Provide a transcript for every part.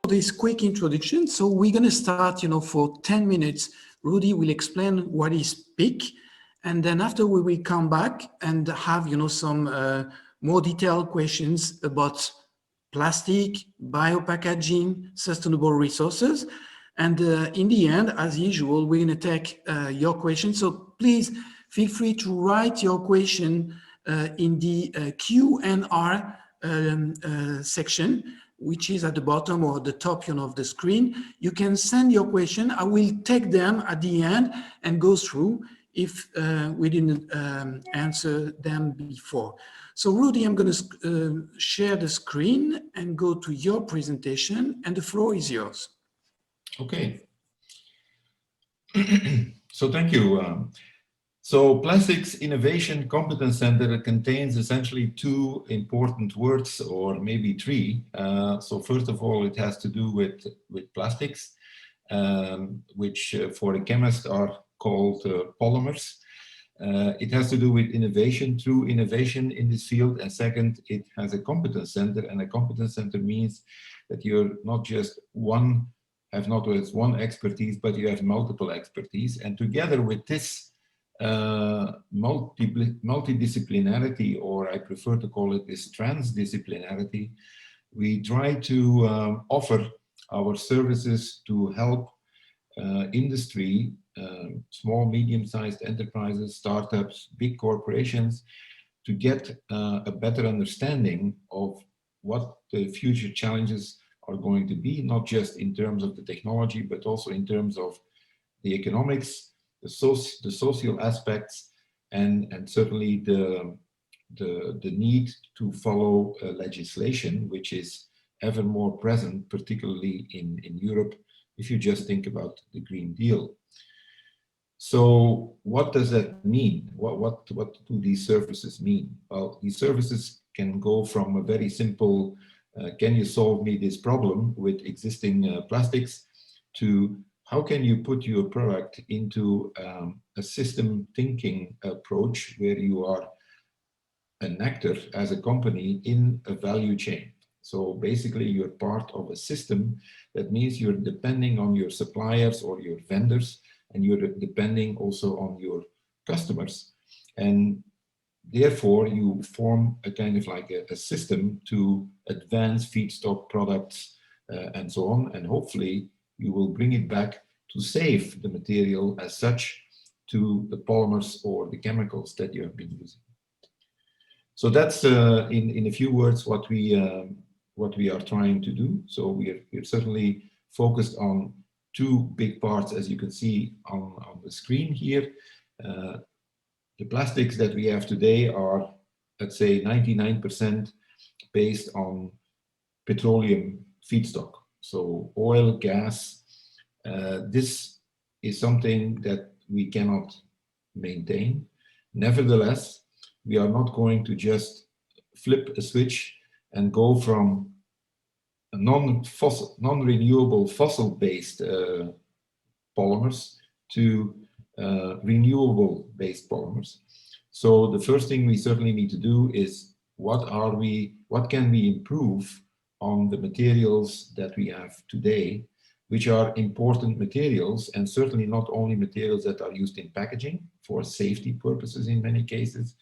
this quick introduction. So we're going to start, for 10 minutes. Rudy will explain what is PIC. And then after we will come back and have, some more detailed questions about plastic, biopackaging, sustainable resources. And in the end, as usual, we're going to take your questions. So please feel free to write your question in the Q&R section, which is at the bottom or the top of the screen. You can send your question. I will take them at the end and go through if we didn't answer them before. So Rudy, I'm going to share the screen and go to your presentation, and the floor is yours. Okay. So thank you. So Plastics Innovation Competence Center contains essentially two important words, or maybe three. So first of all, it has to do with plastics, which for a chemist are called polymers. It has to do with innovation, true innovation in this field. And second, it has a competence center, and a competence center means that you're not just have not just one expertise, but you have multiple expertise. And together with this multidisciplinarity, or I prefer to call it this transdisciplinarity, we try to offer our services to help industry, small, medium-sized enterprises, startups, big corporations, to get a better understanding of what the future challenges are going to be, not just in terms of the technology, but also in terms of the economics, the social aspects, and certainly the need to follow legislation, which is ever more present, particularly in Europe, if you just think about the Green Deal. So what does that mean? What do these services mean? Well, these services can go from a very simple, can you solve me this problem with existing plastics, to how can you put your product into a system thinking approach where you are an actor as a company in a value chain. So basically you're part of a system. That means you're depending on your suppliers or your vendors, and you're depending also on your customers. And therefore you form a kind of like a system to advance feedstock products and so on. And hopefully you will bring it back to save the material as such to the polymers or the chemicals that you have been using. So that's in a few words what we are trying to do. So we're certainly focused on two big parts, as you can see on the screen here. The plastics that we have today are, let's say, 99% based on petroleum feedstock. So oil, gas, this is something that we cannot maintain. Nevertheless, we are not going to just flip a switch and go from a non-renewable fossil-based polymers to renewable-based polymers. So the first thing we certainly need to do is what can we improve on the materials that we have today, which are important materials, and certainly not only materials that are used in packaging for safety purposes in many cases,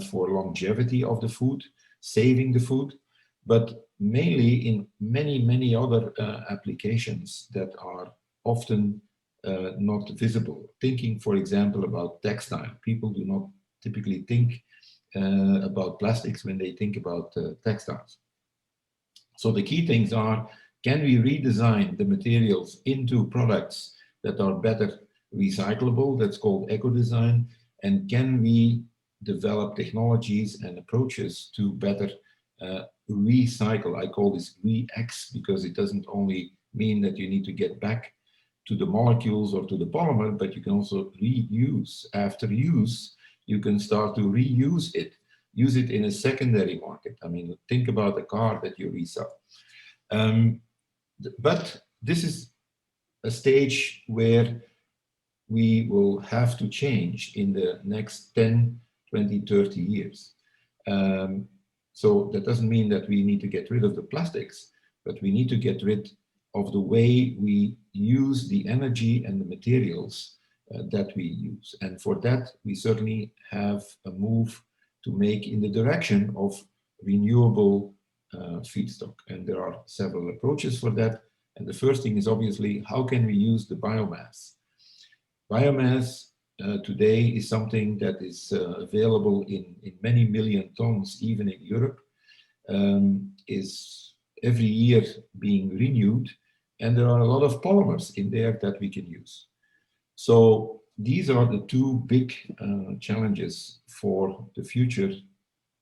for longevity of the food, saving the food, but mainly in many other applications that are often not visible. Thinking, for example, about textile. People do not typically think about plastics when they think about textiles. So the key things are, can we redesign the materials into products that are better recyclable? That's called eco-design. And can we develop technologies and approaches to better recycle? I call this re-X because it doesn't only mean that you need to get back to the molecules or to the polymer, but you can also reuse. After use, you can start to reuse it, use it in a secondary market. I mean, think about a car that you resell. But this is a stage where we will have to change in the next 10, 20, 30 years. So that doesn't mean that we need to get rid of the plastics, but we need to get rid of the way we use the energy and the materials that we use. And for that, we certainly have a move to make in the direction of renewable feedstock. And there are several approaches for that. And the first thing is obviously, how can we use the biomass? Biomass today is something that is available in many million tons, even in Europe, is every year being renewed. And there are a lot of polymers in there that we can use. So these are the two big challenges for the future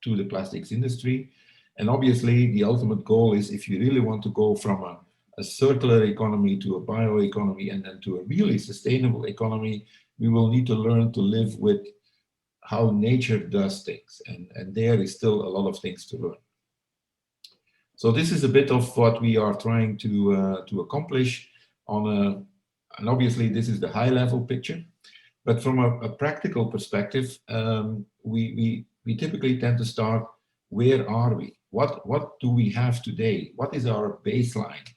to the plastics industry. And obviously, the ultimate goal is, if you really want to go from a circular economy to a bioeconomy and then to a really sustainable economy, we will need to learn to live with how nature does things. And there is still a lot of things to learn. So this is a bit of what we are trying to accomplish on and obviously this is the high level picture, but from a practical perspective, we typically tend to start, where are we? What do we have today? What is our baseline?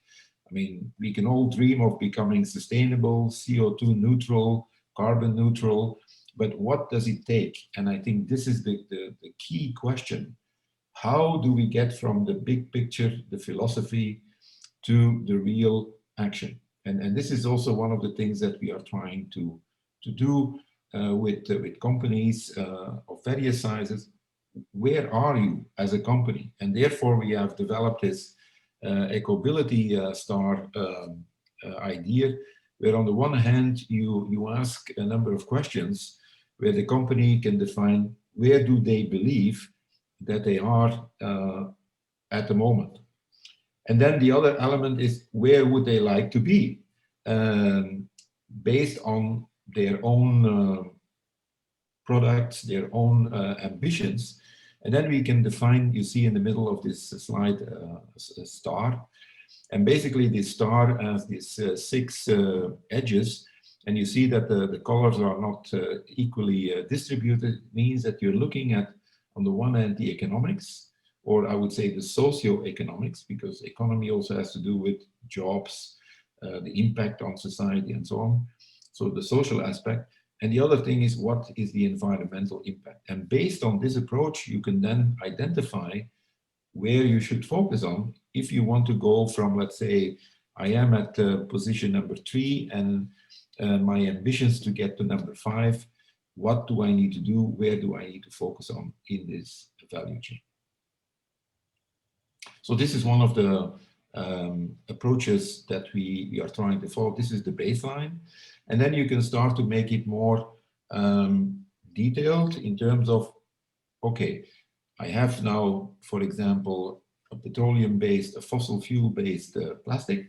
I mean, we can all dream of becoming sustainable, CO2 neutral, carbon neutral, but what does it take? And I think this is the key question. How do we get from the big picture, the philosophy, to the real action? And this is also one of the things that we are trying to do with companies of various sizes. Where are you as a company? And therefore we have developed this Ecobillity Star idea, where on the one hand you ask a number of questions where the company can define where do they believe that they are at the moment. And then the other element is, where would they like to be based on their own products, their own ambitions. And then we can define, you see in the middle of this slide, a star. And basically this star has these 6 edges, and you see that the colors are not equally distributed. It means that you're looking at, on the one hand, the economics, or I would say the socio-economics, because economy also has to do with jobs, the impact on society and so on. So the social aspect. And the other thing is, what is the environmental impact? And based on this approach, you can then identify where you should focus on if you want to go from, let's say, I am at position number 3 and my ambitions to get to number 5. What do I need to do? Where do I need to focus on in this value chain? So this is one of the approaches that we are trying to follow. This is the baseline. And then you can start to make it more detailed in terms of, okay, I have now, for example, a petroleum-based, a fossil fuel-based plastic.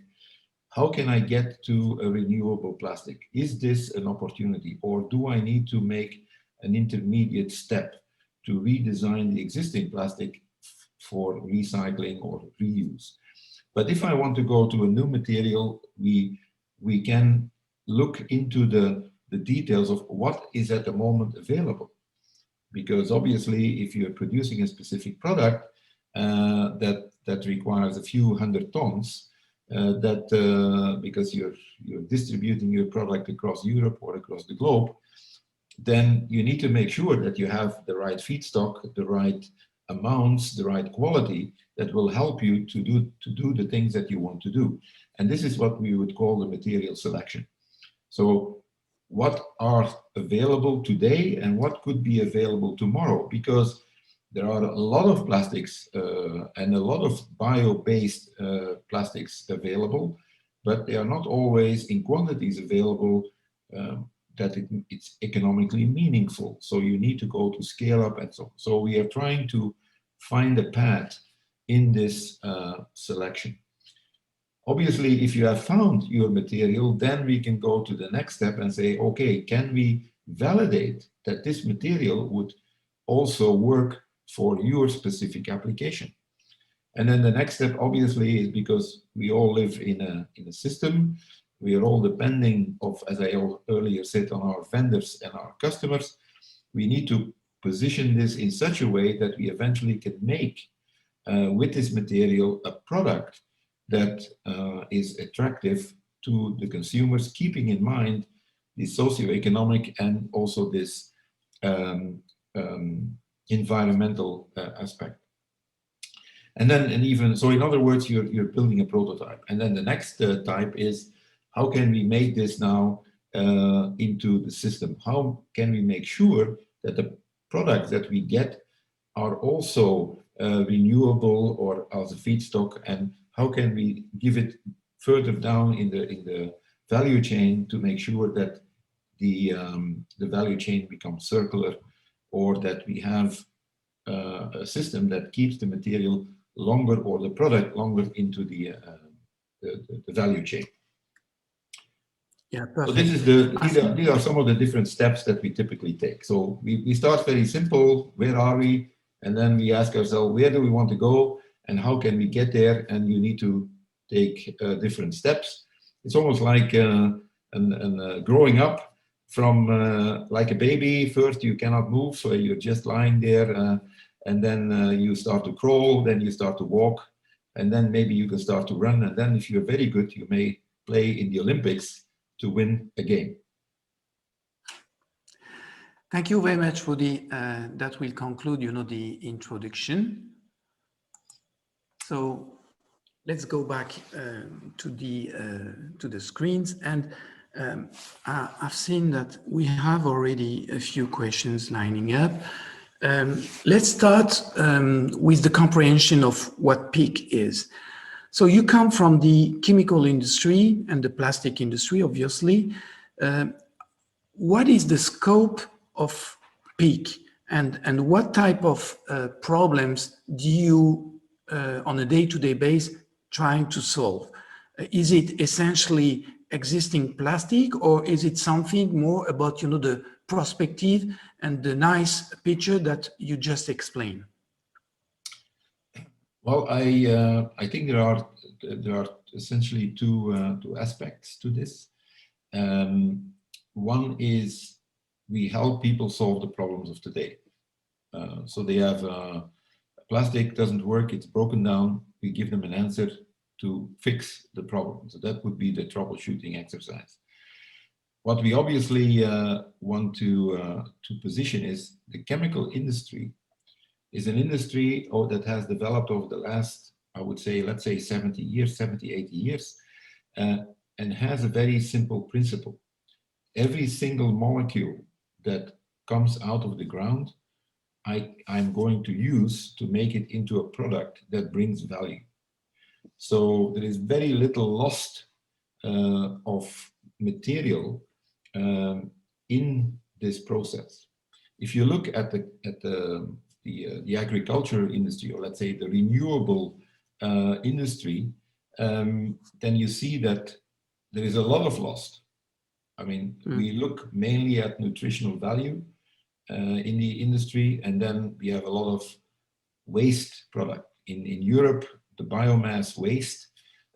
How can I get to a renewable plastic? Is this an opportunity, or do I need to make an intermediate step to redesign the existing plastic for recycling or reuse? But if I want to go to a new material, we can look into the details of what is at the moment available. Because obviously, if you're producing a specific product that requires a few hundred tons, because you're distributing your product across Europe or across the globe, then you need to make sure that you have the right feedstock, the right amounts, the right quality that will help you to do the things that you want to do. And this is what we would call the material selection. So what are available today and what could be available tomorrow? Because there are a lot of plastics and a lot of bio-based plastics available, but they are not always in quantities available that it's economically meaningful. So you need to go to scale up and so on. So we are trying to find a path in this selection. Obviously, if you have found your material, then we can go to the next step and say, okay, can we validate that this material would also work for your specific application? And then the next step, obviously, is because we all live in a system, we are all depending of, as I earlier said, on our vendors and our customers. We need to position this in such a way that we eventually can make with this material a product that is attractive to the consumers, keeping in mind the socioeconomic and also this environmental aspect. And then, so in other words, you're building a prototype. And then the next type is, how can we make this now into the system? How can we make sure that the products that we get are also renewable or as a feedstock, and how can we give it further down in the value chain to make sure that the value chain becomes circular, or that we have a system that keeps the material longer or the product longer into the value chain. Yeah, perfect. So this is these are some of the different steps that we typically take. So we start very simple. Where are we? And then we ask ourselves, where do we want to go, and how can we get there? And you need to take different steps. It's almost like growing up from like a baby. First, you cannot move, so you're just lying there, and then you start to crawl, then you start to walk, and then maybe you can start to run. And then if you're very good, you may play in the Olympics to win a game. Thank you very much, Rudy. That will conclude, the introduction. So let's go back to the screens, and I've seen that we have already a few questions lining up. Let's start with the comprehension of what PEEK is. So you come from the chemical industry and the plastic industry, obviously. What is the scope of PEEK, and what type of problems do you, on a day-to-day basis, trying to solve? Is it essentially existing plastic, or is it something more about, the perspective and the nice picture that you just explained? Well, I think there are essentially two aspects to this. One is we help people solve the problems of today. So they have plastic doesn't work, it's broken down. We give them an answer to fix the problem. So that would be the troubleshooting exercise. What we obviously want to position is the chemical industry is an industry that has developed over the last, I would say, let's say 70 years, 70, 80 years, and has a very simple principle. Every single molecule that comes out of the ground, I'm going to use to make it into a product that brings value. So there is very little lost of material in this process. If you look at the agriculture industry, or let's say the renewable industry, then you see that there is a lot of loss. I mean, we look mainly at nutritional value in the industry, and then we have a lot of waste product. In Europe, the biomass waste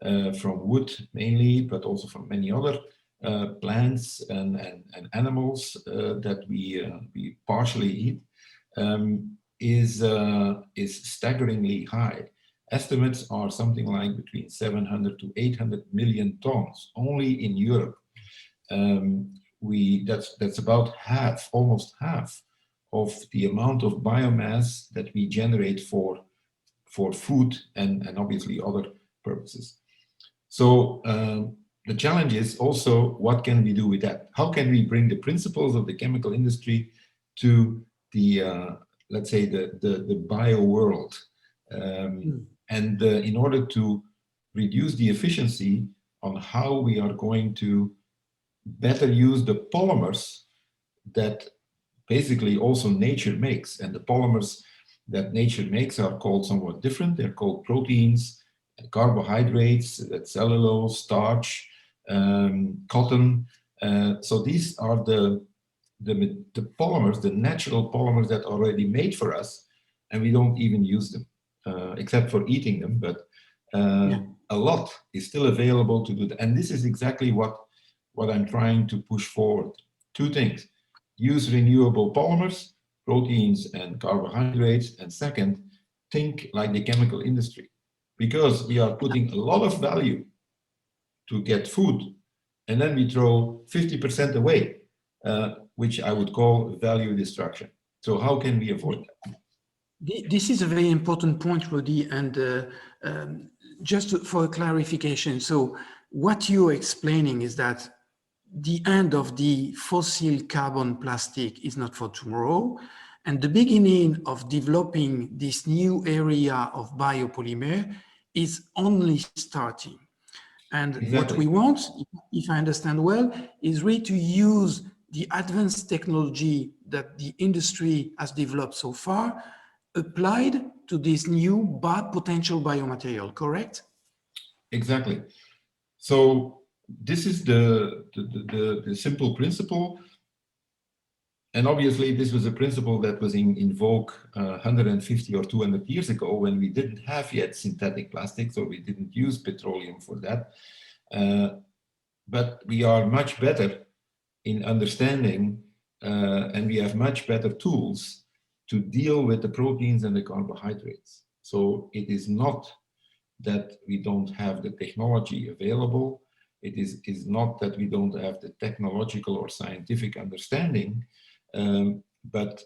from wood mainly, but also from many other plants and animals that we partially eat, is staggeringly high. Estimates are something like between 700 to 800 million tons only in Europe. That's about half, almost half of the amount of biomass that we generate for food and obviously other purposes. So the challenge is also, what can we do with that? How can we bring the principles of the chemical industry to the let's say the bio world, and in order to reduce the efficiency on how we are going to better use the polymers that basically also nature makes. And the polymers that nature makes are called somewhat different. They're called proteins, carbohydrates, cellulose, starch, cotton. So these are the polymers, the natural polymers that are already made for us, and we don't even use them, except for eating them. But a lot is still available to do that. And this is exactly what I'm trying to push forward. Two things: use renewable polymers, proteins and carbohydrates, and second, think like the chemical industry. because we are putting a lot of value to get food, and then we throw 50% away, which I would call value destruction. So how can we avoid that? This is a very important point, Rudy, and just for a clarification. So what you're explaining is that the end of the fossil carbon plastic is not for tomorrow, and the beginning of developing this new area of biopolymer is only starting. And Exactly. what we want, if I understand well, is really to use the advanced technology that the industry has developed so far, applied to this new potential biomaterial, correct? Exactly. So this is the simple principle. And obviously, this was a principle that was in vogue 150 or 200 years ago, when we didn't have yet synthetic plastics, or we didn't use petroleum for that. But we are much better in understanding, and we have much better tools to deal with the proteins and the carbohydrates. So it is not that we don't have the technology available. It is not that we don't have the technological or scientific understanding, but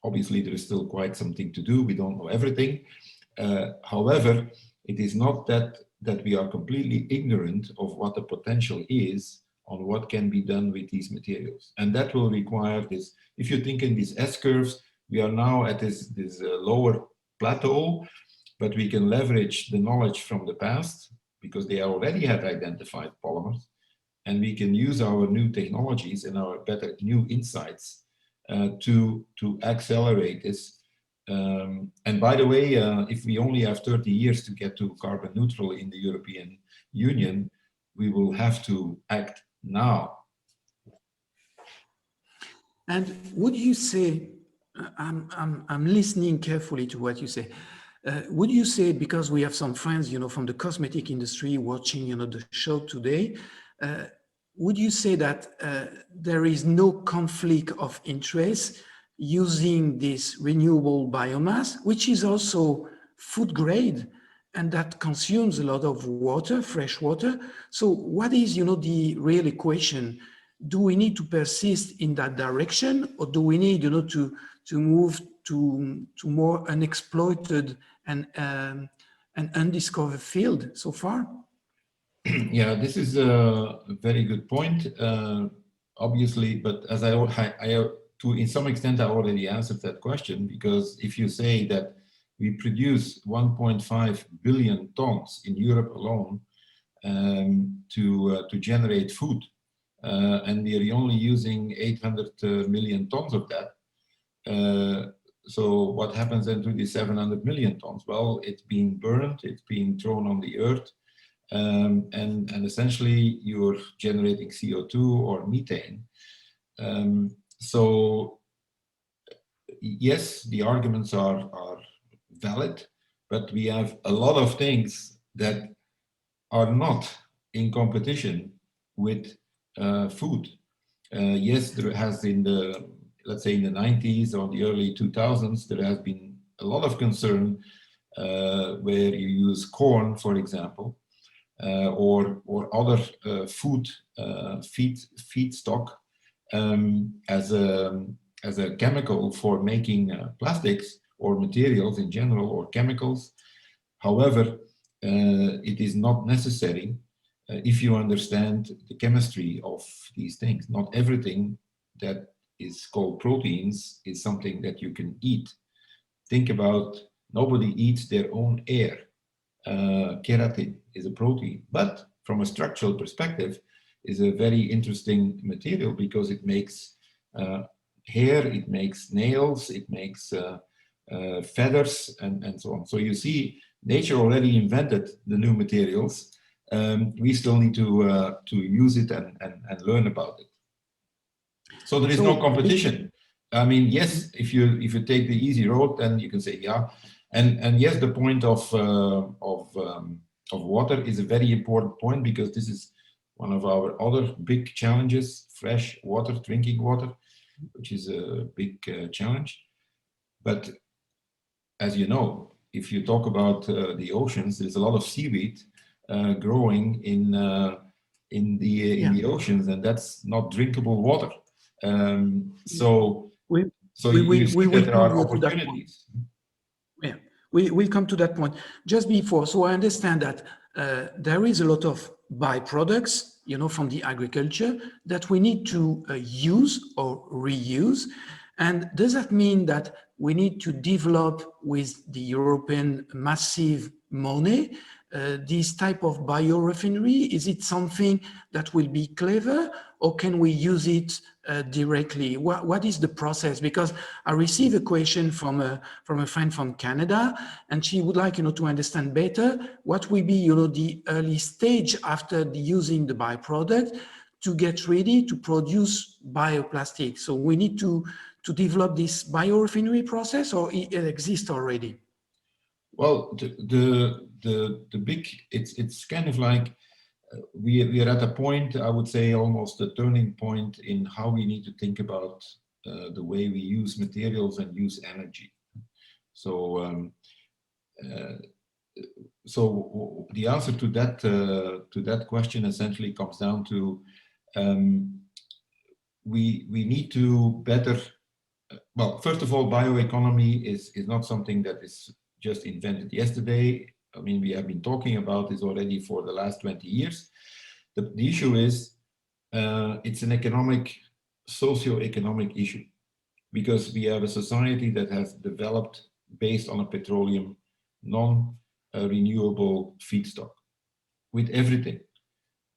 obviously there is still quite something to do. We don't know everything. However, it is not that we are completely ignorant of what the potential is on what can be done with these materials. And that will require this. If you think in these S-curves, we are now at this lower plateau, but we can leverage the knowledge from the past, because they already had identified polymers, and we can use our new technologies and our better new insights to accelerate this. And by the way, if we only have 30 years to get to carbon neutral in the European Union, we will have to act now. And would you say, I'm listening carefully to what you say. Would you say, because we have some friends, from the cosmetic industry watching, the show today, would you say that there is no conflict of interest using this renewable biomass, which is also food grade and that consumes a lot of water, fresh water? So what is, the real equation? Do we need to persist in that direction, or do we need, to move to more unexploited and undiscovered field so far? Yeah, this is a very good point, obviously, but as in some extent, I already answered that question, because if you say that we produce 1.5 billion tons in Europe alone to generate food, and we are only using 800 million tons of that. So what happens then to the 700 million tons? Well, it's being burned, it's being thrown on the earth, and essentially you're generating CO2 or methane. So yes, the arguments are valid, but we have a lot of things that are not in competition with food. Yes, there has in the, let's say in the 90s or the early 2000s, there has been a lot of concern where you use corn, for example, or other food feedstock as a chemical for making plastics or materials in general, or chemicals. However, it is not necessary if you understand the chemistry of these things. Not everything that is called proteins is something that you can eat. Think about, nobody eats their own air. Keratin is a protein, but from a structural perspective is a very interesting material, because it makes hair, it makes nails, it makes feathers, and so on. So you see, nature already invented the new materials. We still need to use it and learn about it. So there is no competition. I mean, yes, if you take the easy road, then you can say, yeah. And yes, the point of water is a very important point, because this is one of our other big challenges: fresh water, drinking water, which is a big challenge. But as you know, if you talk about the oceans, there's a lot of seaweed growing in the oceans, and that's not drinkable water. So We, you see we will that there come are to that point. opportunities. Yeah, we'll come to that point. Just before, so I understand that there is a lot of byproducts, from the agriculture that we need to use or reuse. And does that mean that we need to develop with the European massive money this type of biorefinery? Is it something that will be clever, or can we use it directly? What is the process? Because I received a question from a friend from Canada, and she would like to understand better what will be the early stage after using the byproduct to get ready to produce bioplastic. So we need to develop this biorefinery process, or it exists already? Well, the big, it's kind of like we are at a point, I would say almost a turning point in how we need to think about the way we use materials and use energy. So so the answer to that question essentially comes down to we need to better. Well, first of all, bioeconomy is not something that is just invented yesterday. I mean, we have been talking about this already for the last 20 years. The issue is it's an economic, socio-economic issue, because we have a society that has developed based on a petroleum, non-renewable feedstock with everything.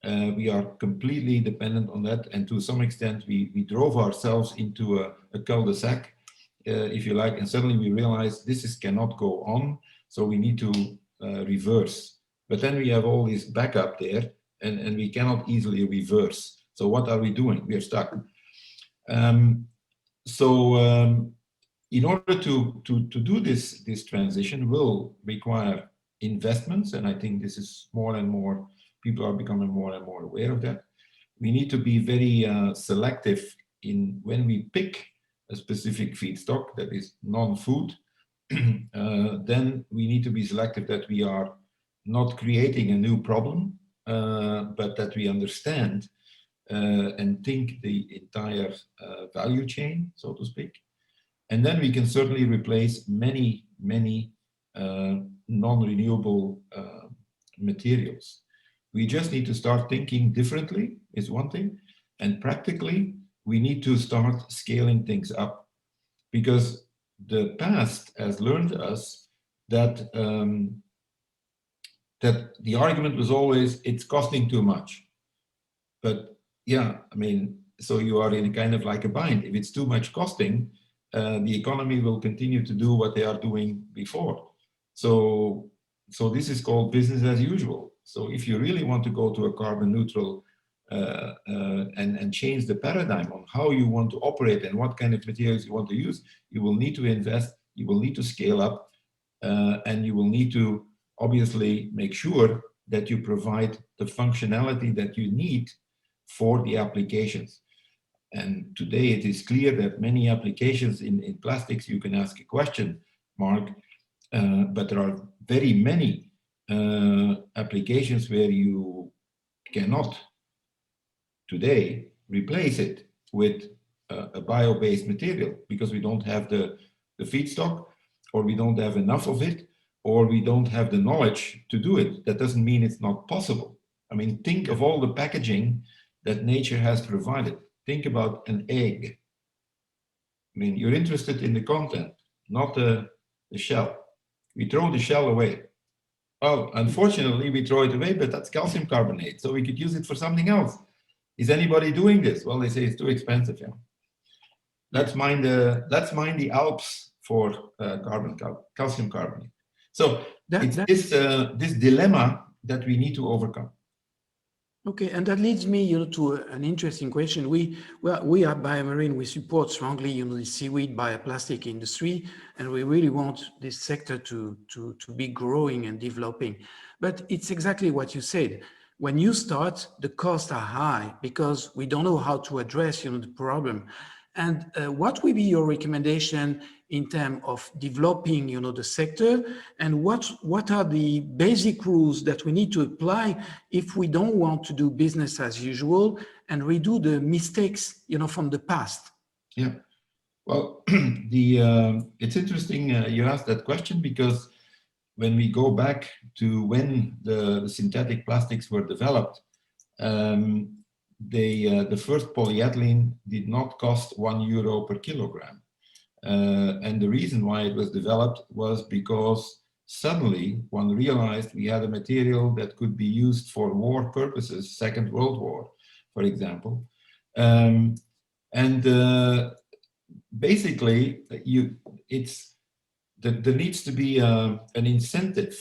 We are completely dependent on that, and to some extent we drove ourselves into a cul-de-sac, if you like, and suddenly we realize this cannot go on, so we need to reverse. But then we have all this backup there, and we cannot easily reverse. So what are we doing? We are stuck. In order to do this transition will require investments, and I think this is more and more, people are becoming more and more aware of that. We need to be very selective in when we pick a specific feedstock that is non-food. Then we need to be selective that we are not creating a new problem, but that we understand and think the entire value chain, so to speak. And then we can certainly replace many non-renewable materials. We just need to start thinking differently, is one thing. And practically, we need to start scaling things up, because the past has learned us that that the argument was always, it's costing too much. But yeah, I mean, so you are in kind of like a bind. If it's too much costing, the economy will continue to do what they are doing before. So this is called business as usual. So if you really want to go to a carbon neutral and change the paradigm on how you want to operate and what kind of materials you want to use, you will need to invest, you will need to scale up, and you will need to obviously make sure that you provide the functionality that you need for the applications. And today it is clear that many applications in plastics, you can ask a question, Mark, but there are very many applications where you cannot today replace it with a bio-based material, because we don't have the feedstock, or we don't have enough of it, or we don't have the knowledge to do it. That doesn't mean it's not possible. I mean, think of all the packaging that nature has provided. Think about an egg. I mean, you're interested in the content, not the shell. We throw the shell away. Well, unfortunately, we throw it away, but that's calcium carbonate, so we could use it for something else. Is anybody doing this? Well, they say it's too expensive. Yeah. Let's mine the Alps for calcium carbonate. So it's this dilemma that we need to overcome. Okay, and that leads me, to an interesting question. We at BioMarine, we support strongly, the seaweed bioplastic industry, and we really want this sector to be growing and developing. But it's exactly what you said. When you start, the costs are high because we don't know how to address, the problem. And what will be your recommendation in terms of developing, the sector, and what are the basic rules that we need to apply if we don't want to do business as usual and redo the mistakes, from the past? Yeah. Well, it's interesting you asked that question, because when we go back to when the synthetic plastics were developed, the first polyethylene did not cost €1 per kilogram. And the reason why it was developed was because suddenly one realized we had a material that could be used for war purposes, Second World War, for example. Basically, there needs to be an incentive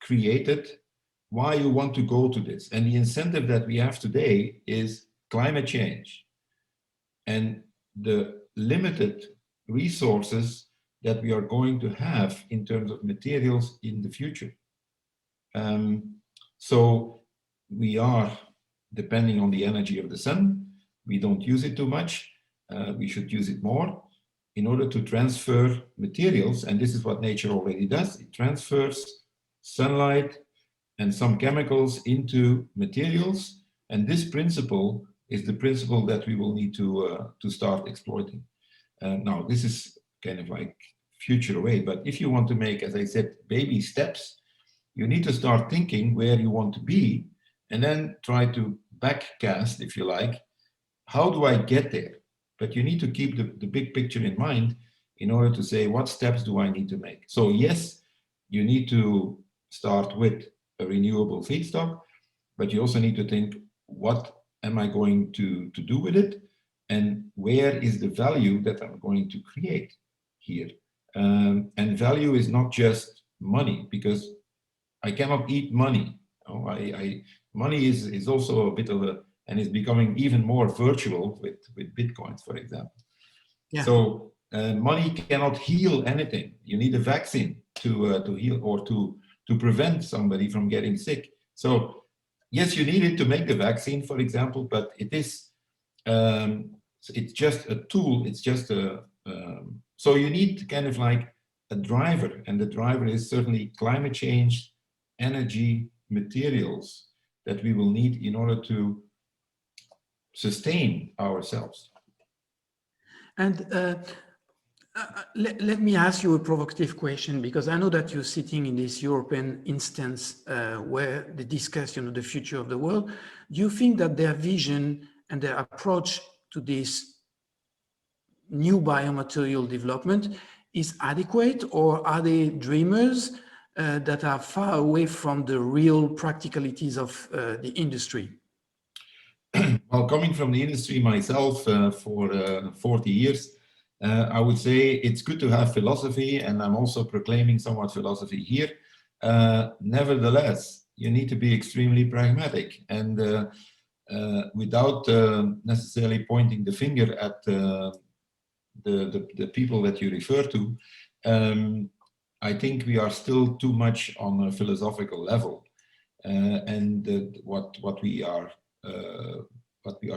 created why you want to go to this. And the incentive that we have today is climate change and the limited resources that we are going to have in terms of materials in the future. So we are depending on the energy of the sun. We don't use it too much. We should use it more in order to transfer materials. And this is what nature already does. It transfers sunlight and some chemicals into materials. And this principle is the principle that we will need to start exploiting. Now, this is kind of like future away, but if you want to make, as I said, baby steps, you need to start thinking where you want to be and then try to backcast, if you like, how do I get there? But you need to keep the big picture in mind in order to say, what steps do I need to make? So yes, you need to start with a renewable feedstock, but you also need to think, what am I going to do with it? And where is the value that I'm going to create here? And value is not just money, because I cannot eat money. Money is also a bit of a, and is becoming even more virtual with Bitcoins, for example. Yeah. So money cannot heal anything. You need a vaccine to heal or to prevent somebody from getting sick. So yes, you need it to make the vaccine, for example, but it is it's just a tool. It's just a so you need kind of like a driver, and the driver is certainly climate change, energy, materials that we will need in order to sustain ourselves. And let me ask you a provocative question, because I know that you're sitting in this European instance where they discuss, the future of the world. Do you think that their vision and their approach to this new biomaterial development is adequate, or are they dreamers that are far away from the real practicalities of the industry? Well, coming from the industry myself for 40 years, I would say it's good to have philosophy, and I'm also proclaiming somewhat philosophy here. Nevertheless, you need to be extremely pragmatic, and without necessarily pointing the finger at the people that you refer to, I think we are still too much on a philosophical level, and what we are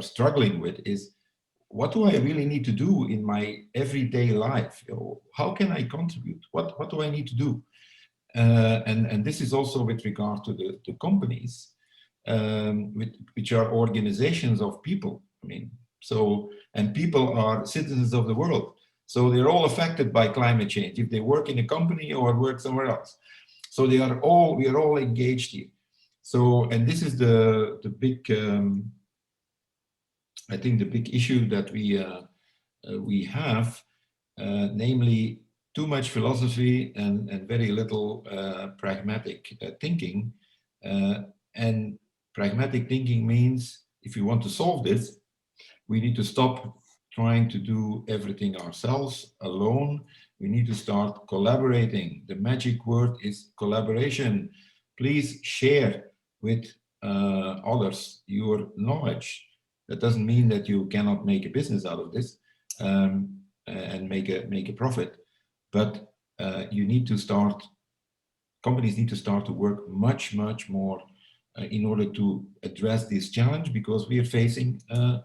struggling with is, what do I really need to do in my everyday life? How can I contribute? What do I need to do? And this is also with regard to the companies, which are organizations of people. I mean, and people are citizens of the world. So they're all affected by climate change, if they work in a company or work somewhere else. So we are all engaged here. So, and this is the big, I think the big issue that we have, namely too much philosophy and very little pragmatic thinking. And pragmatic thinking means, if you want to solve this, we need to stop trying to do everything ourselves alone. We need to start collaborating. The magic word is collaboration. Please share with others your knowledge. That doesn't mean that you cannot make a business out of this and make a profit, but you need to start. Companies need to start to work much more in order to address this challenge, because we are facing a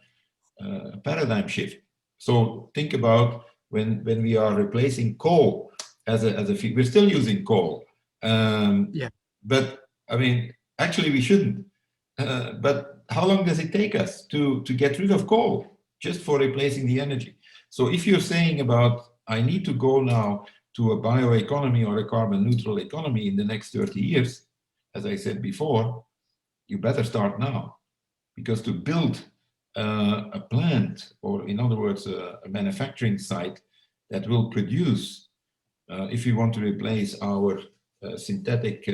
paradigm shift. So think about when we are replacing coal as a feed. We're still using coal. Yeah. But I mean, actually we shouldn't. But how long does it take us to get rid of coal just for replacing the energy? So if you're saying about, I need to go now to a bioeconomy or a carbon neutral economy in the next 30 years, as I said before, you better start now. Because to build a plant, or in other words, a manufacturing site that will produce, if we want to replace our synthetic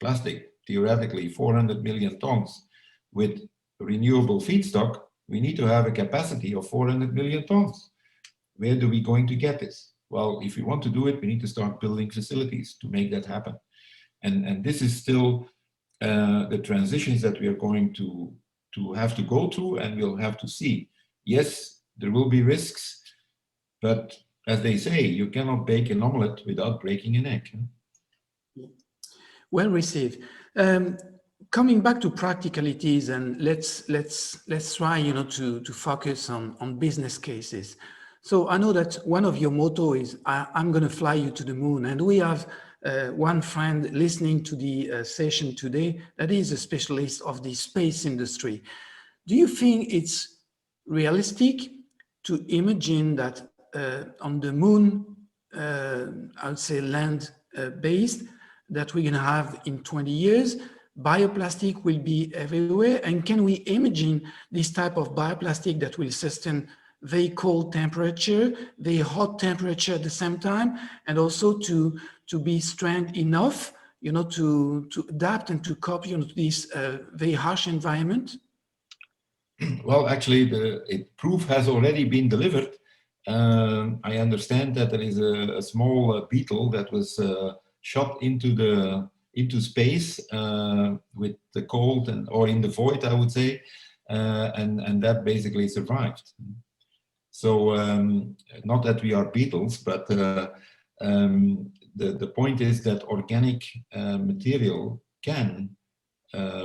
plastic, theoretically 400 million tons with renewable feedstock, we need to have a capacity of 400 million tons. Where do we going to get this? Well, if we want to do it, we need to start building facilities to make that happen. And this is still the transitions that we are going to have to go through, and we'll have to see. Yes, there will be risks, but as they say, you cannot bake an omelette without breaking an egg. Well received. Coming back to practicalities, and let's try, you know, to focus on business cases. So I know that one of your motto is I'm going to fly you to the moon, and we have one friend listening to the session today that is a specialist of the space industry. Do you think it's realistic to imagine that on the moon, I would say land based, that we're going to have in 20 years, bioplastic will be everywhere? And can we imagine this type of bioplastic that will sustain very cold temperature, very hot temperature at the same time, and also to be strong enough, you know, to adapt and to cope, you know, to this very harsh environment? Well, actually, the proof has already been delivered. I understand that there is a small beetle that was shot into space with the cold or in the void, I would say, and that basically survived. So not that we are beetles, but the point is that organic material can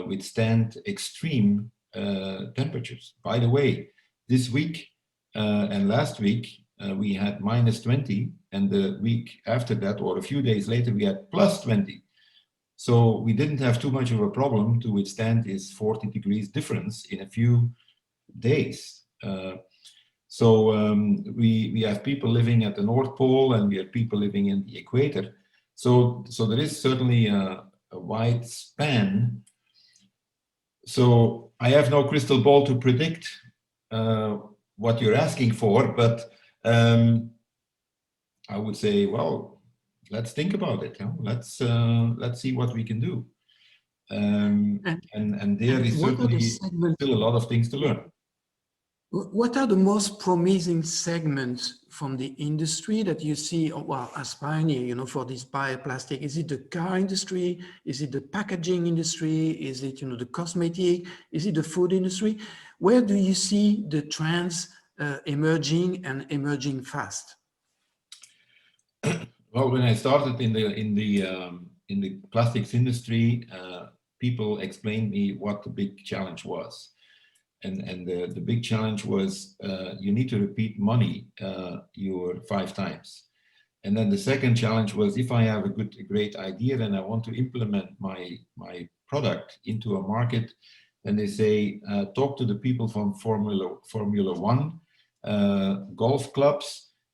withstand extreme temperatures. By the way, this week and last week we had -20, and the week after that, or a few days later, we had +20. So we didn't have too much of a problem to withstand this 40 degrees difference in a few days. So we have people living at the North Pole, and we have people living in the equator. So there is certainly a wide span. So I have no crystal ball to predict what you're asking for, but I would say, well, let's think about it. Huh? Let's see what we can do. And there is certainly still a lot of things to learn. What are the most promising segments from the industry that you see, well, as pioneer, you know, for this bioplastic? Is it the car industry? Is it the packaging industry? Is it, you know, the cosmetic? Is it the food industry? Where do you see the trends emerging and emerging fast? Well, when I started in the plastics industry, people explained me what the big challenge was. And the big challenge was you need to repeat money your 5 times. And then the second challenge was, if I have a great idea and I want to implement my product into a market, then they say, talk to the people from Formula One, golf clubs,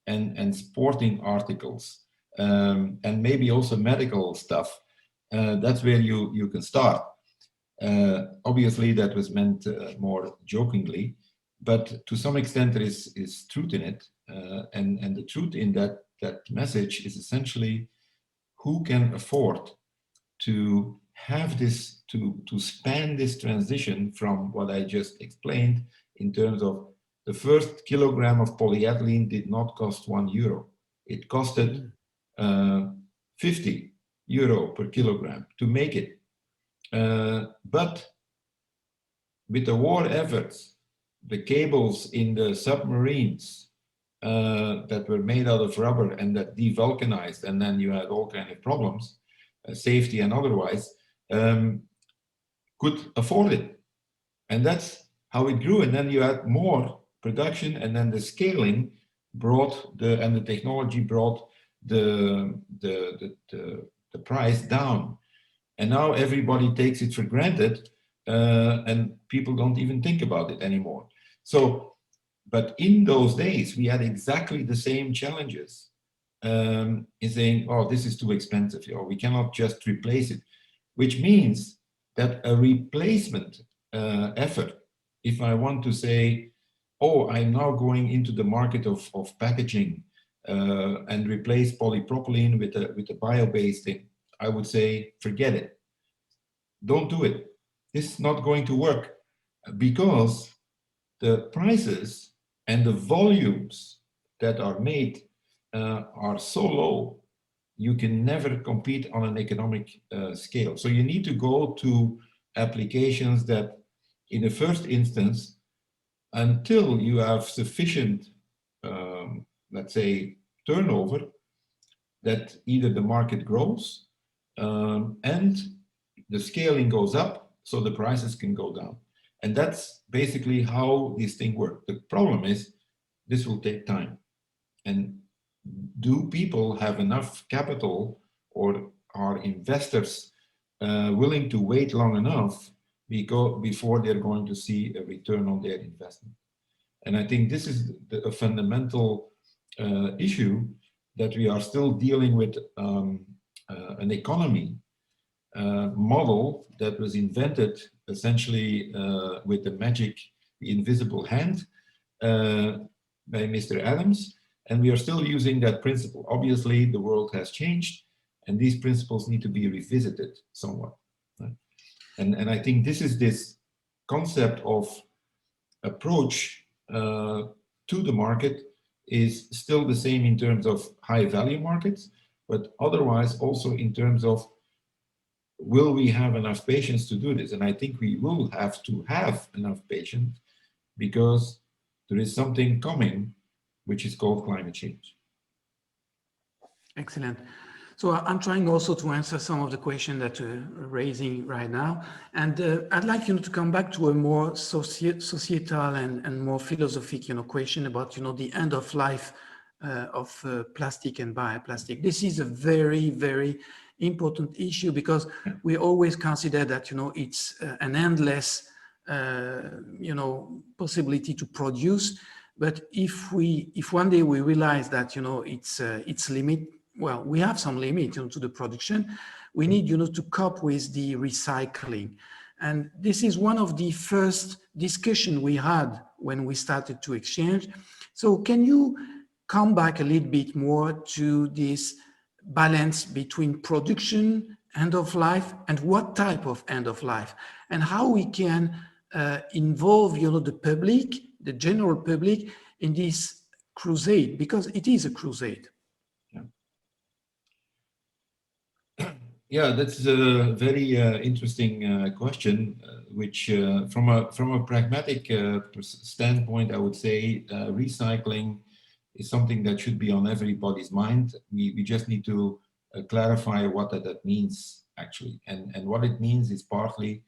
and sporting articles, and maybe also medical stuff. That's where you can start. Obviously, that was meant more jokingly, but to some extent there is truth in it. And the truth in that message is essentially, who can afford to have this, to span this transition from what I just explained in terms of the first kilogram of polyethylene did not cost €1. It costed 50 euro per kilogram to make it. But with the war efforts, the cables in the submarines that were made out of rubber and that devulcanized, and then you had all kinds of problems, safety and otherwise, could afford it. And that's how it grew. And then you had more production, and then the scaling brought the technology brought the price down. And now everybody takes it for granted, and people don't even think about it anymore. So, but in those days, we had exactly the same challenges in saying, oh, this is too expensive, or we cannot just replace it, which means that a replacement effort, if I want to say, oh, I'm now going into the market of packaging and replace polypropylene with a bio-based thing, I would say, forget it. Don't do it. This is not going to work because the prices and the volumes that are made are so low, you can never compete on an economic scale. So you need to go to applications that, in the first instance, until you have sufficient, let's say, turnover, that either the market grows and the scaling goes up, so the prices can go down. And that's basically how this thing works. The problem is, this will take time. And do people have enough capital, or are investors willing to wait long enough before they're going to see a return on their investment? And I think this is a fundamental issue, that we are still dealing with an economy model that was invented essentially with the magic, the invisible hand by Mr. Adams, and we are still using that principle. Obviously, the world has changed, and these principles need to be revisited somewhat. Right? And I think this concept of approach to the market is still the same in terms of high value markets, but otherwise also in terms of, will we have enough patience to do this? And I think we will have to have enough patience, because there is something coming which is called climate change. Excellent. So I'm trying also to answer some of the questions that you're raising right now. And I'd like to come back to a more societal and more philosophical question about the end of life of plastic and bioplastic. This is a very, very important issue, because we always consider that it's an endless possibility to produce. But if one day we realize that it's limit, well, we have some limit to the production, we need to cope with the recycling. And this is one of the first discussion we had when we started to exchange. So can you come back a little bit more to this balance between production, end of life, and what type of end of life, and how we can involve the public, the general public, in this crusade, because it is a crusade. Yeah, that's a very interesting question, which from a pragmatic standpoint, I would say recycling is something that should be on everybody's mind. We just need to clarify what that means, actually. And what it means is partly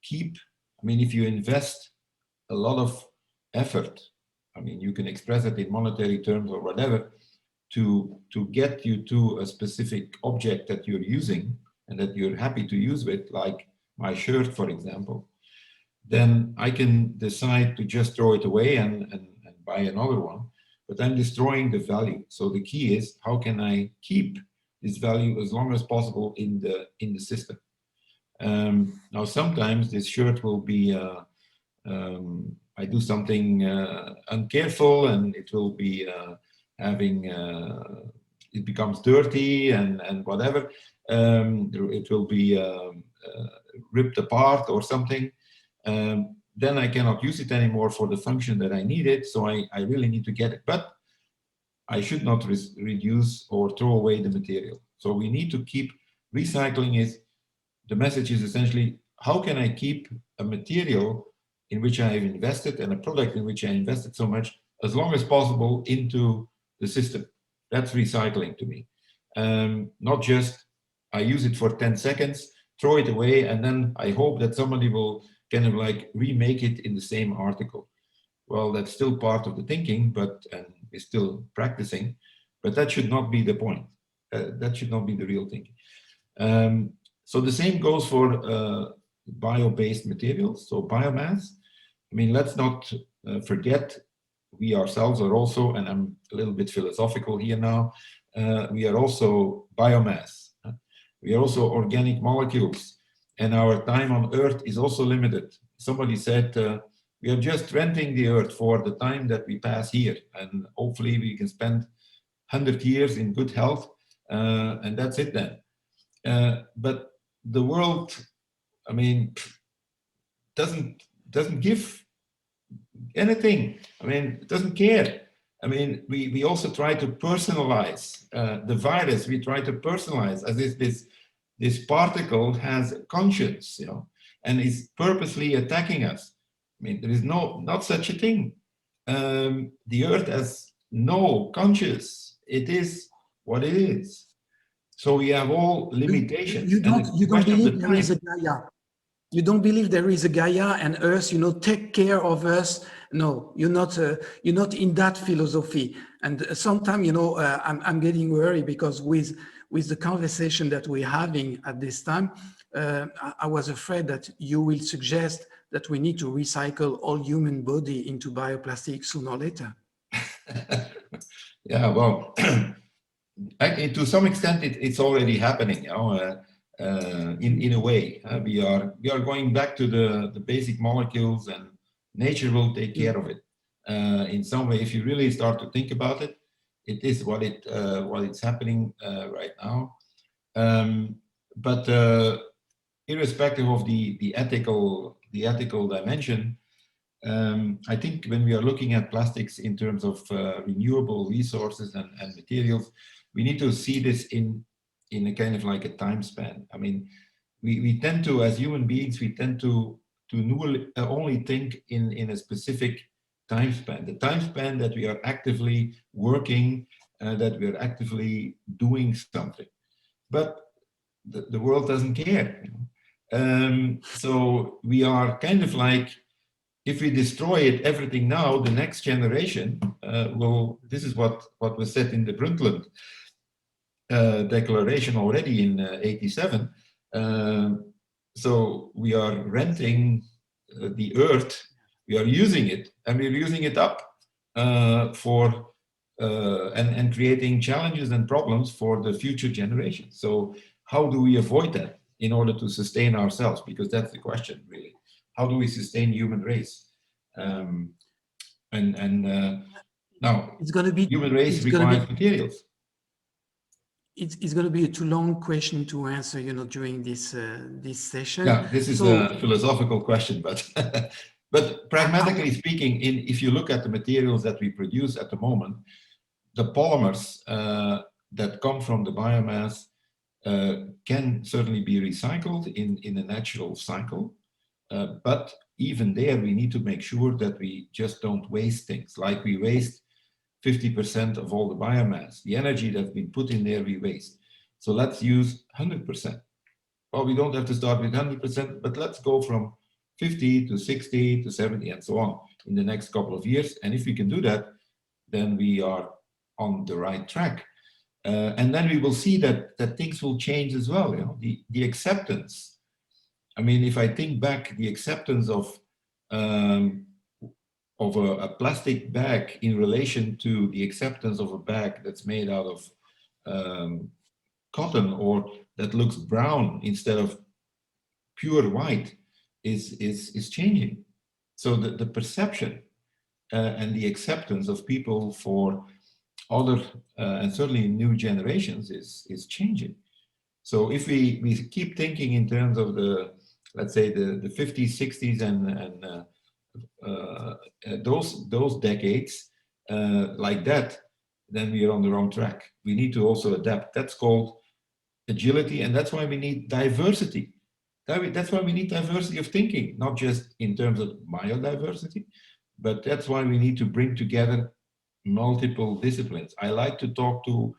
if you invest a lot of effort, you can express it in monetary terms or whatever, to get you to a specific object that you're using and that you're happy to use with, like my shirt, for example, then I can decide to just throw it away and buy another one, but I'm destroying the value. So the key is, how can I keep this value as long as possible in the system? Now, sometimes this shirt will be, I do something uncareful, and it will be it becomes dirty and whatever. It will be ripped apart or something. Then I cannot use it anymore for the function that I need it, so I really need to get it. But I should not reduce or throw away the material. So we need to keep recycling. The message is essentially, how can I keep a material in which I have invested and a product in which I invested so much as long as possible into the system? That's recycling to me. Not just I use it for 10 seconds, throw it away, and then I hope that somebody will kind of like remake it in the same article. well, that's still part of the thinking, but and we're still practicing, but that should not be the point. That should not be the real thinking. So the same goes for bio-based materials, so biomass. I mean, let's not forget, we ourselves are also, and I'm a little bit philosophical here now, we are also biomass. We are also organic molecules, and our time on Earth is also limited. Somebody said, we are just renting the Earth for the time that we pass here, and hopefully we can spend 100 years in good health, and that's it then. But the world, I mean, doesn't give anything. I mean, it doesn't care. I mean, we also try to personalize the virus. We try to personalize as if this particle has a conscience, you know, and is purposely attacking us. I mean, there is not such a thing. The Earth has no conscience. It is what it is. So we have all limitations. You don't believe there is a time. Gaia. You don't believe there is a Gaia and Earth, you know, take care of us. No, you're not in that philosophy. And sometimes, you know, I'm getting worried because with the conversation that we're having at this time, I was afraid that you will suggest that we need to recycle all human body into bioplastic sooner or later. Yeah, well, to some extent, it's already happening. You know, in a way, we are going back to the basic molecules, and nature will take care of it. In some way, if you really start to think about it, it is what it's happening right now. But irrespective of the ethical dimension, I think when we are looking at plastics in terms of renewable resources and materials, we need to see this in a kind of like a time span. I mean, we tend to, as human beings, we tend to only think in a specific time span. The time span that we are actively working, that we are actively doing something. But the world doesn't care. You know? So we are kind of like, if we destroy everything now, the next generation will, this is what was said in the Brundtland Declaration already in 87. So we are renting the Earth, we are using it, and we're using it up for and creating challenges and problems for the future generations. So how do we avoid that in order to sustain ourselves? Because that's the question, really. How do we sustain human race? Now, it's going to be human race requires materials. It's going to be a too long question to answer, you know, during this session. Yeah, this is a philosophical question, but but pragmatically speaking, if you look at the materials that we produce at the moment, the polymers that come from the biomass can certainly be recycled in a natural cycle. But even there, we need to make sure that we just don't waste things. Like we waste 50% of all the biomass. The energy that's been put in there, we waste. So let's use 100%. Well, we don't have to start with 100%, but let's go from 50 to 60 to 70 and so on in the next couple of years. And if we can do that, then we are on the right track. And then we will see that things will change as well. You know, the acceptance. I mean, if I think back, the acceptance of a plastic bag in relation to the acceptance of a bag that's made out of cotton or that looks brown instead of pure white is changing. So the perception and the acceptance of people for other and certainly new generations is changing. So if we keep thinking in terms of the, let's say the 50s, 60s and those decades like that, then we are on the wrong track. We need to also adapt. That's called agility, and that's why we need diversity. That's why we need diversity of thinking, not just in terms of biodiversity, but that's why we need to bring together multiple disciplines. I like to talk to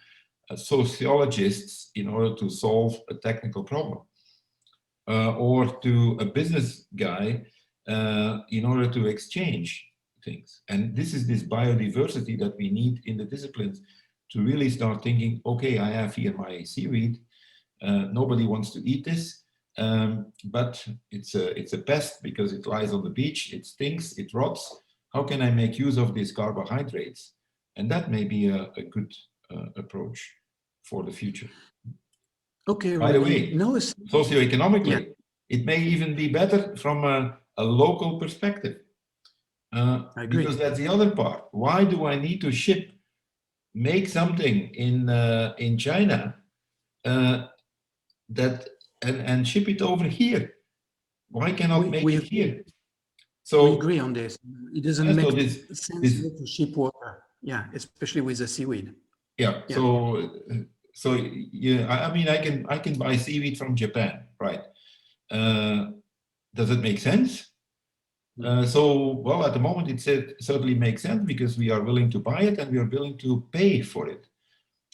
sociologists in order to solve a technical problem, or to a business guy in order to exchange things. And this is this biodiversity that we need in the disciplines to really start thinking, okay, I have here my seaweed. Nobody wants to eat this, but it's a pest because it lies on the beach, it stinks, it rots. How can I make use of these carbohydrates? And that may be a good approach for the future. Okay, By the Rudy. way, No, yeah, socioeconomically, it may even be better from a local perspective. I agree. Because that's the other part. Why do I need to make something in China and ship it over here? Why cannot make it here? So we agree on this. It doesn't make sense to ship water. Yeah, especially with the seaweed. Yeah. So yeah, I mean, I can buy seaweed from Japan, right? Does it make sense? Well, at the moment, it certainly makes sense because we are willing to buy it and we are willing to pay for it,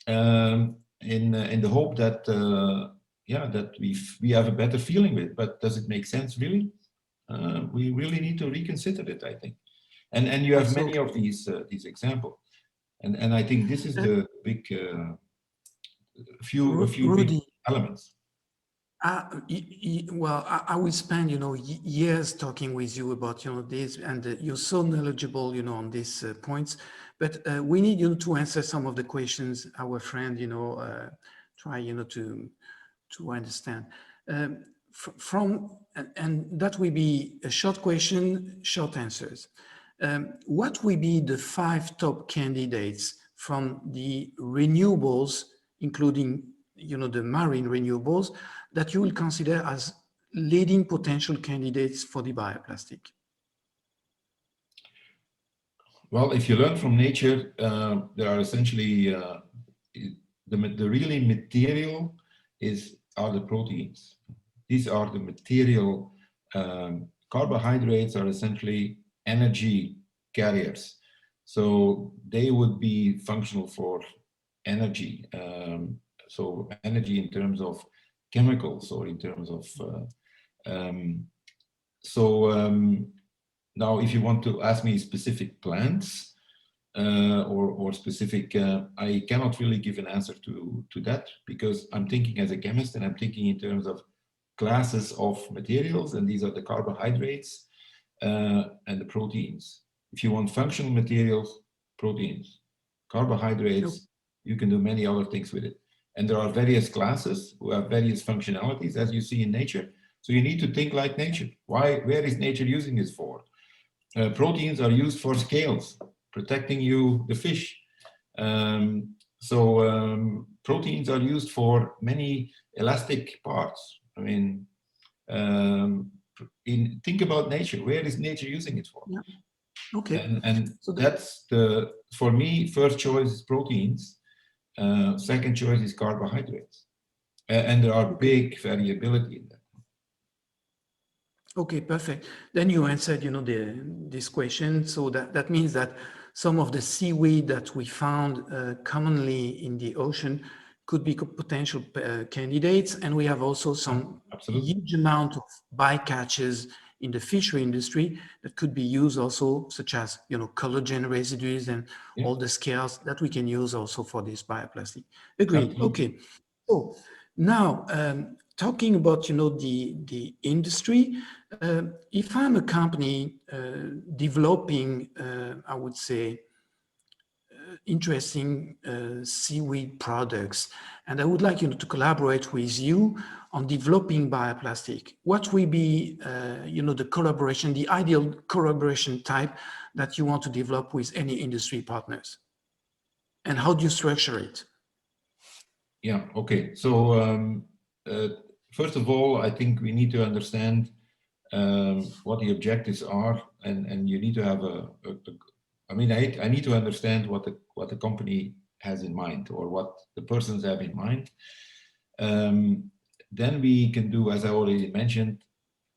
in the hope that that we have a better feeling with it. But does it make sense really? We really need to reconsider it, I think. And you have many of these examples, and I think this is the big few Rudy, big elements. Well, I will spend, years talking with you about, this, and you're so knowledgeable, on these points. But we need you to answer some of the questions our friend, try, to understand. And that will be a short question, short answers. What will be the 5 top candidates from the renewables, including, the marine renewables, that you will consider as leading potential candidates for the bioplastic? Well, if you learn from nature, there are essentially the really material are the proteins. These are the material. Carbohydrates are essentially energy carriers, so they would be functional for energy. So energy in terms of chemicals or in terms of now, if you want to ask me specific plants or specific, I cannot really give an answer to that because I'm thinking as a chemist and I'm thinking in terms of classes of materials, and these are the carbohydrates and the proteins. If you want functional materials, proteins, carbohydrates, you can do many other things with it. And there are various classes who have various functionalities, as you see in nature. So you need to think like nature. Where is nature using this for? Proteins are used for scales, protecting the fish. Proteins are used for many elastic parts. I mean, think about nature. Where is nature using it for? Yeah. Okay. And so that's for me, first choice is proteins. Second choice is carbohydrates. And there are big variability in that. Okay, perfect. Then you answered, this question. So that means that some of the seaweed that we found commonly in the ocean could be potential candidates. And we have also some huge amount of bycatches in the fishery industry that could be used also, such as, collagen residues and all the scales that we can use also for this bioplastic. Agreed. Absolutely. Okay. So now, talking about, the industry, if I'm a company developing, I would say, interesting seaweed products, and I would like to collaborate with you on developing bioplastic, what will be the collaboration, the ideal collaboration type that you want to develop with any industry partners, and how do you structure it? Yeah, okay. So first of all, I think we need to understand what the objectives are, and you need to have I need to understand what the company has in mind, or what the persons have in mind. Then we can do, as I already mentioned,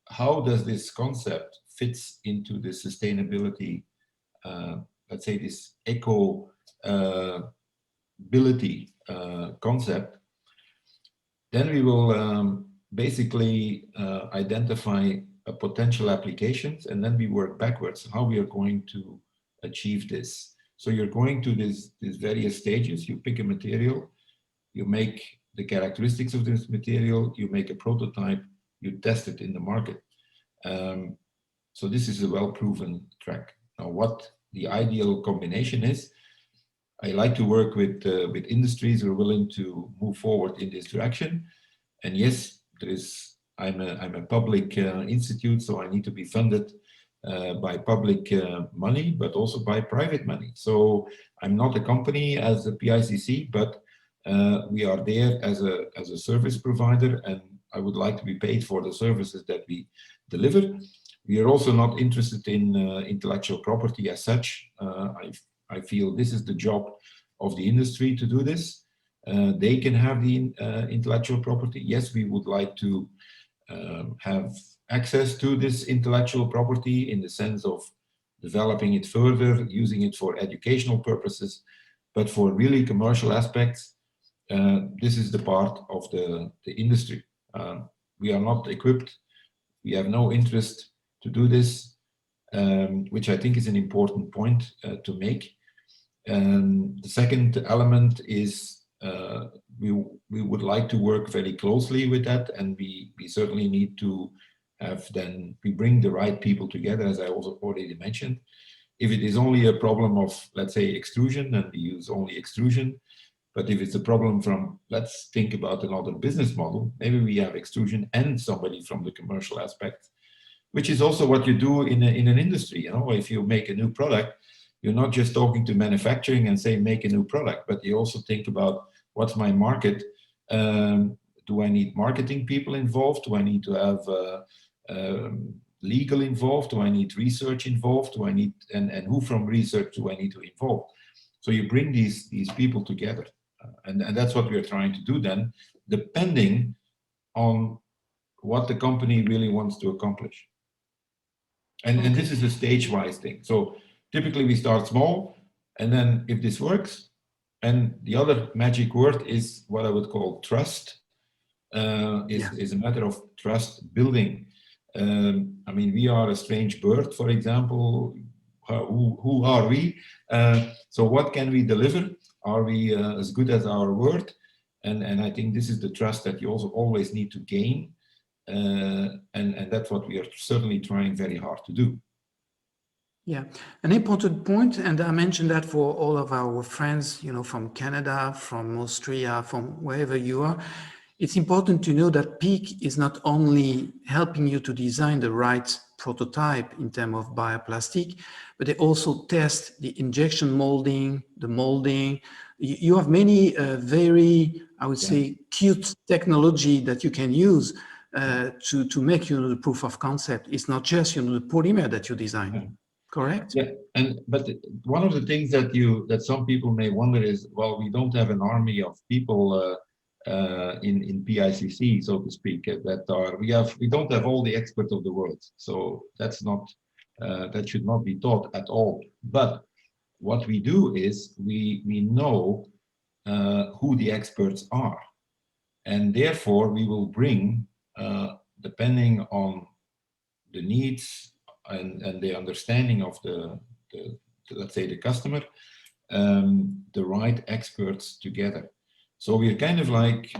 how does this concept fits into the sustainability, let's say this eco-ability concept. Then we will basically identify potential applications, and then we work backwards how we are going to achieve this. So you're going to these various stages. You pick a material, you make the characteristics of this material, you make a prototype, you test it in the market. So this is a well-proven track. Now, what the ideal combination is, I like to work with industries who are willing to move forward in this direction. And yes, I'm a public institute, so I need to be funded by public money, but also by private money. So I'm not a company as a PICC, but we are there as a service provider, and I would like to be paid for the services that we deliver. We are also not interested in intellectual property as such. I feel this is the job of the industry to do this. They can have the intellectual property. Yes, we would like to have access to this intellectual property in the sense of developing it further, using it for educational purposes, but for really commercial aspects, this is the part of the industry. We are not equipped. We have no interest to do this, which I think is an important point to make. The second element is we would like to work very closely with that, and we certainly need to have we bring the right people together, as I also already mentioned. If it is only a problem of, let's say, extrusion, then we use only extrusion. But if it's a problem from, let's think about another business model, maybe we have extrusion and somebody from the commercial aspect, which is also what you do in an industry. You know, if you make a new product, you're not just talking to manufacturing and say, make a new product, but you also think about what's my market? Do I need marketing people involved? Do I need to have legal involved? Do I need research involved? Do I need, and who from research do I need to involve? So you bring these people together. And that's what we're trying to do then, depending on what the company really wants to accomplish. And this is a stage-wise thing. So typically we start small, and then if this works, and the other magic word is what I would call trust, is a matter of trust building. I mean, we are a strange bird, for example. Who are we? So what can we deliver? Are we as good as our word? And I think this is the trust that you also always need to gain. And that's what we are certainly trying very hard to do. Yeah, an important point, and I mentioned that for all of our friends, you know, from Canada, from Austria, from wherever you are, it's important to know that PEAK is not only helping you to design the right prototype in terms of bioplastic, but they also test the injection molding, the molding. You have many very, I would say, cute technology that you can use to make, you know, the proof of concept. It's not just, you know, the polymer that you design. Correct? Yeah, but one of the things that some people may wonder is, well, we don't have an army of people in PICC, so to speak, we don't have all the experts of the world. So that's not that should not be taught at all. But what we do is we know who the experts are, and therefore we will bring, depending on the needs and the understanding of the let's say the customer, the right experts together. So we're kind of like,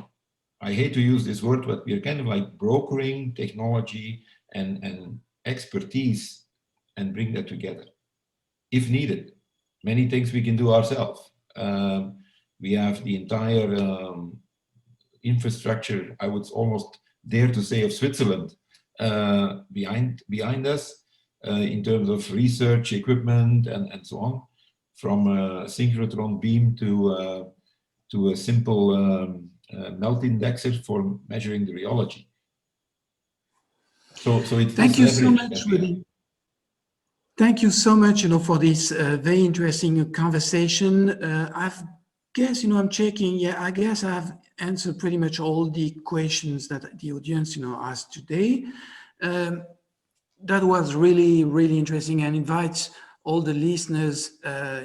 I hate to use this word, but we're kind of like brokering technology and expertise and bring that together if needed. Many things we can do ourselves. We have the entire infrastructure, I would almost dare to say, of Switzerland behind us. In terms of research equipment and so on, from a synchrotron beam to a simple melt indexer for measuring the rheology. So it's thank you so much, Rudy. Thank you so much, you know, for this very interesting conversation. I guess, you know, I'm checking. Yeah, I guess I've answered pretty much all the questions that the audience, you know, asked today. That was really, really interesting, and invites all the listeners,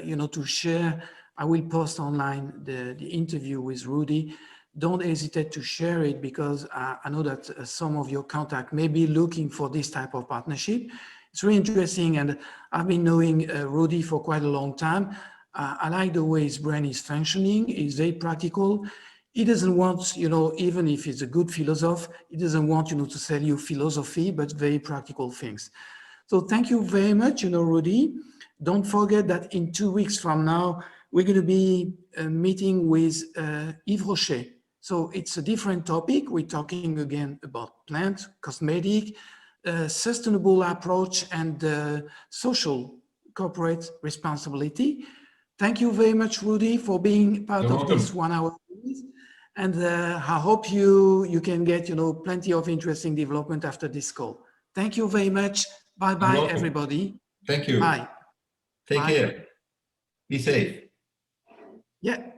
you know, to share. I will post online the interview with Rudy. Don't hesitate to share it, because I know that some of your contact may be looking for this type of partnership. It's really interesting, and I've been knowing Rudy for quite a long time. I like the way his brain is functioning. He's very practical. He doesn't want, even if he's a good philosopher, he doesn't want, to sell you philosophy, but very practical things. So thank you very much, Rudy. Don't forget that in 2 weeks from now, we're going to be meeting with Yves Rocher. So it's a different topic. We're talking again about plant, cosmetic, sustainable approach, and social corporate responsibility. Thank you very much, Rudy, for being part You're of welcome. this 1 hour series. And I hope you can get, plenty of interesting development after this call. Thank you very much. Bye-bye, everybody. Thank you. Bye. Take Bye. care. Be safe. Yeah.